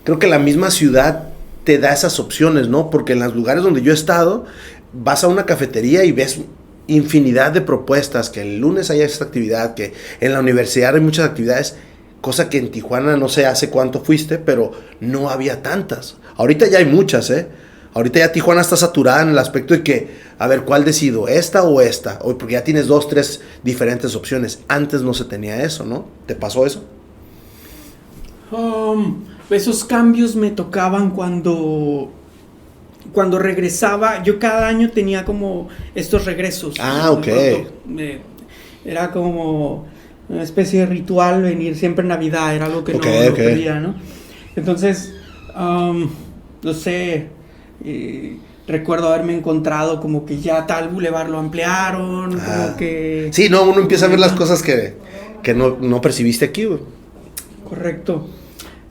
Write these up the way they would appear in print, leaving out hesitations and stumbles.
creo que la misma ciudad te da esas opciones, ¿no? Porque en los lugares donde yo he estado, vas a una cafetería y ves infinidad de propuestas, que el lunes hay esta actividad, que en la universidad hay muchas actividades, cosa que en Tijuana no sé hace cuánto fuiste, pero no había tantas. Ahorita ya hay muchas, ¿eh? Ahorita ya Tijuana está saturada en el aspecto de que, a ver, ¿cuál decido? ¿Esta o esta? O porque ya tienes 2, 3 diferentes opciones. Antes no se tenía eso, ¿no? ¿Te pasó eso? Esos cambios me tocaban cuando regresaba. Yo cada año tenía como estos regresos. Ah, ok. Era como una especie de ritual venir siempre en Navidad. Era algo que no quería, ¿no? Entonces, no sé, recuerdo haberme encontrado como que ya tal bulevar lo ampliaron, como que... Sí, no, uno empieza a ver las cosas que no percibiste aquí, güey. Correcto.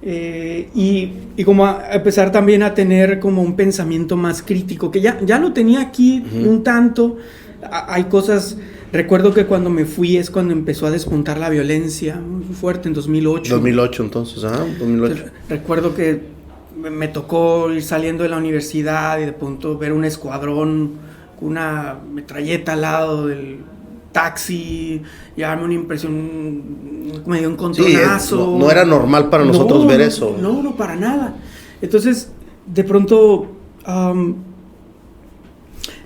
Y como a empezar también a tener como un pensamiento más crítico, que ya lo tenía aquí un tanto. Hay cosas, recuerdo que cuando me fui es cuando empezó a despuntar la violencia muy fuerte en 2008. 2008 entonces, 2008. Recuerdo que me tocó ir saliendo de la universidad y de pronto ver un escuadrón con una metralleta al lado del taxi, llevarme una impresión, me dio un contronazo. Sí, no era normal para nosotros ver eso. No, para nada. Entonces, de pronto,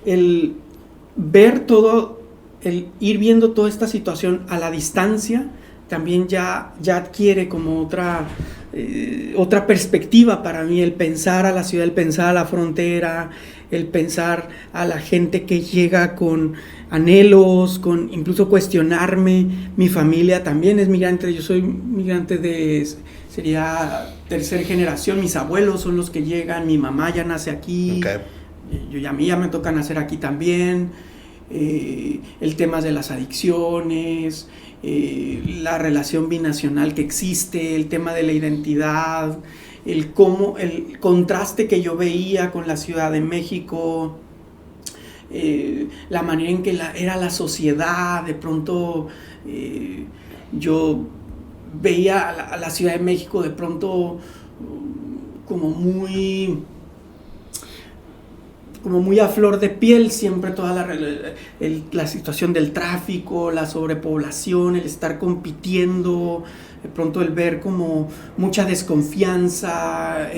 el ver todo, el ir viendo toda esta situación a la distancia, también ya adquiere como otra perspectiva para mí, el pensar a la ciudad, el pensar a la frontera, el pensar a la gente que llega con anhelos, con incluso cuestionarme. Mi familia también es migrante, yo soy migrante sería tercera generación, mis abuelos son los que llegan, mi mamá ya nace aquí, a mí ya me toca nacer aquí también. El tema de las adicciones, la relación binacional que existe, el tema de la identidad, el contraste que yo veía con la Ciudad de México, la manera en que era la sociedad. De pronto yo veía a la Ciudad de México de pronto como muy a flor de piel, siempre toda la situación del tráfico, la sobrepoblación, el estar compitiendo, de pronto el ver como mucha desconfianza,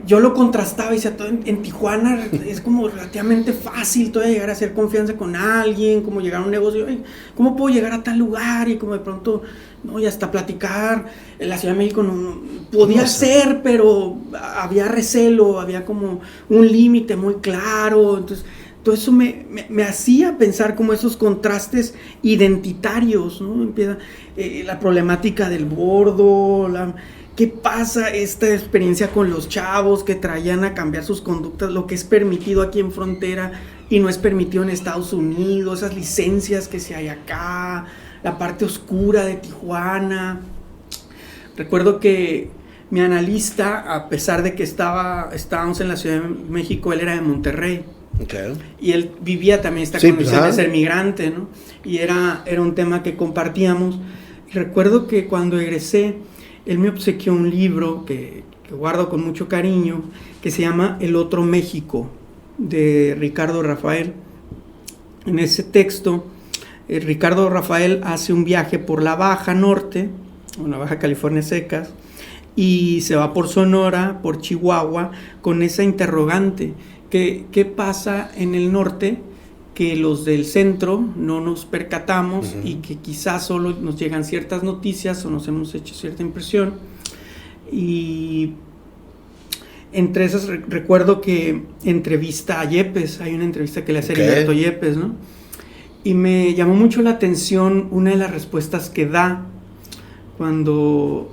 yo lo contrastaba y decía, en Tijuana es como relativamente fácil todavía llegar a hacer confianza con alguien, como llegar a un negocio, ¿cómo puedo llegar a tal lugar? Y como de pronto, no, y hasta platicar, en la Ciudad de México no podía ser, pero había recelo, había como un límite muy claro. Entonces todo eso me hacía pensar como esos contrastes identitarios, ¿no? Empieza la problemática del bordo, ¿qué pasa esta experiencia con los chavos que traían a cambiar sus conductas, lo que es permitido aquí en frontera y no es permitido en Estados Unidos, esas licencias que se hay acá, la parte oscura de Tijuana? Recuerdo que mi analista, a pesar de que estábamos en la Ciudad de México, él era de Monterrey. Okay. Y él vivía también esta condición de ser migrante, ¿no? Y era un tema que compartíamos. Y recuerdo que cuando egresé, él me obsequió un libro que guardo con mucho cariño, que se llama El Otro México, de Ricardo Rafael. En ese texto, Ricardo Rafael hace un viaje por la Baja Norte, una Baja California secas, y se va por Sonora, por Chihuahua, con esa interrogante. ¿Qué pasa en el norte que los del centro no nos percatamos y que quizás solo nos llegan ciertas noticias o nos hemos hecho cierta impresión? Y entre esas recuerdo que entrevista a Yepes, hay una entrevista que le hace Heriberto Yepes, ¿no? Y me llamó mucho la atención una de las respuestas que da cuando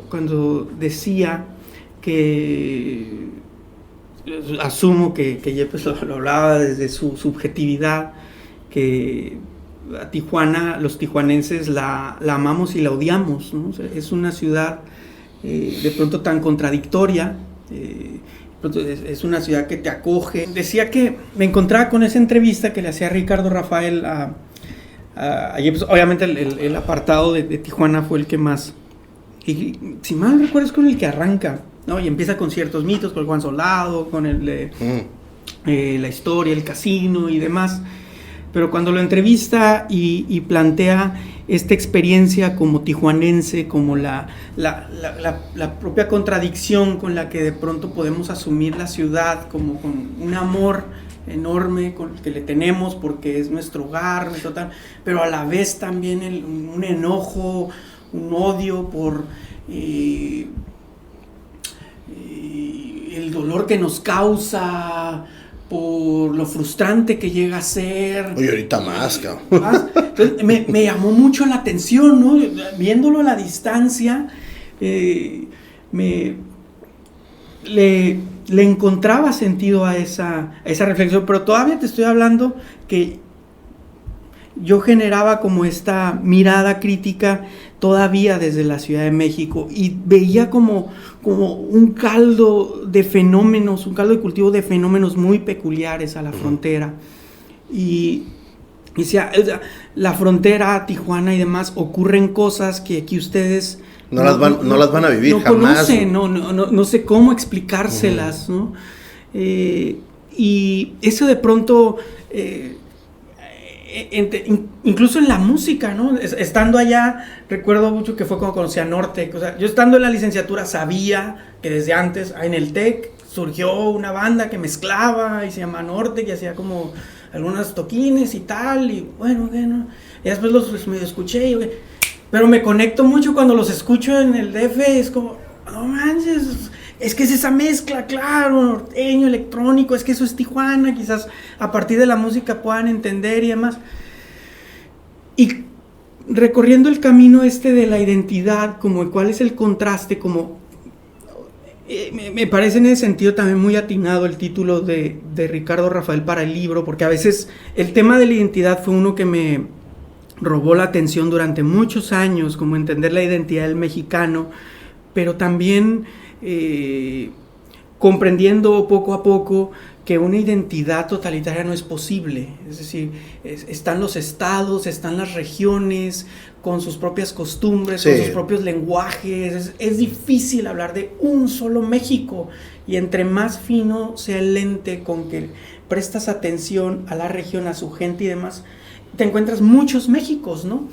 decía que, asumo que Yepes lo hablaba desde su subjetividad, que a Tijuana, los tijuanenses la amamos y la odiamos, ¿no? O sea, es una ciudad de pronto tan contradictoria, es una ciudad que te acoge. Decía que me encontraba con esa entrevista que le hacía Ricardo Rafael a Yepes. Obviamente el apartado de Tijuana fue el que más, y si mal recuerdo es con el que arranca, ¿no? Y empieza con ciertos mitos, con el Juan Soldado, con la historia, el casino y demás. Pero cuando lo entrevista y plantea esta experiencia como tijuanense, como la propia contradicción con la que de pronto podemos asumir la ciudad, como con un amor enorme con el que le tenemos porque es nuestro hogar, pero a la vez también un enojo, un odio por el dolor que nos causa, por lo frustrante que llega a ser. Oye, ahorita más, cabrón. Entonces, me llamó mucho la atención, ¿no? Viéndolo a la distancia, le encontraba sentido a esa reflexión, pero todavía te estoy hablando que yo generaba como esta mirada crítica todavía desde la Ciudad de México y veía como un caldo de fenómenos, un caldo de cultivo de fenómenos muy peculiares a la frontera. Y decía, la frontera, Tijuana y demás, ocurren cosas que aquí ustedes no las van a vivir no jamás. Conocen, no sé cómo explicárselas, ¿no? Y eso de pronto... incluso en la música, ¿no? Estando allá, recuerdo mucho que fue cuando conocí a Nortec. O sea, yo estando en la licenciatura sabía que desde antes en el TEC surgió una banda que mezclaba y se llama Nortec y hacía como algunos toquines y tal, y bueno, y después los medio escuché, pero me conecto mucho cuando los escucho en el DF, es como, no manches, es que es esa mezcla, claro, norteño, electrónico, es que eso es Tijuana, quizás a partir de la música puedan entender y demás. Y recorriendo el camino de la identidad, como cuál es el contraste, como me parece en ese sentido también muy atinado el título de Ricardo Rafael para el libro, porque a veces el tema de la identidad fue uno que me robó la atención durante muchos años, como entender la identidad del mexicano, pero también comprendiendo poco a poco que una identidad totalitaria no es posible. Es decir, están los estados, están las regiones con sus propias costumbres, sí, con sus propios lenguajes. Es difícil hablar de un solo México, y entre más fino sea el lente con que prestas atención a la región, a su gente y demás, te encuentras muchos Méxicos, ¿no?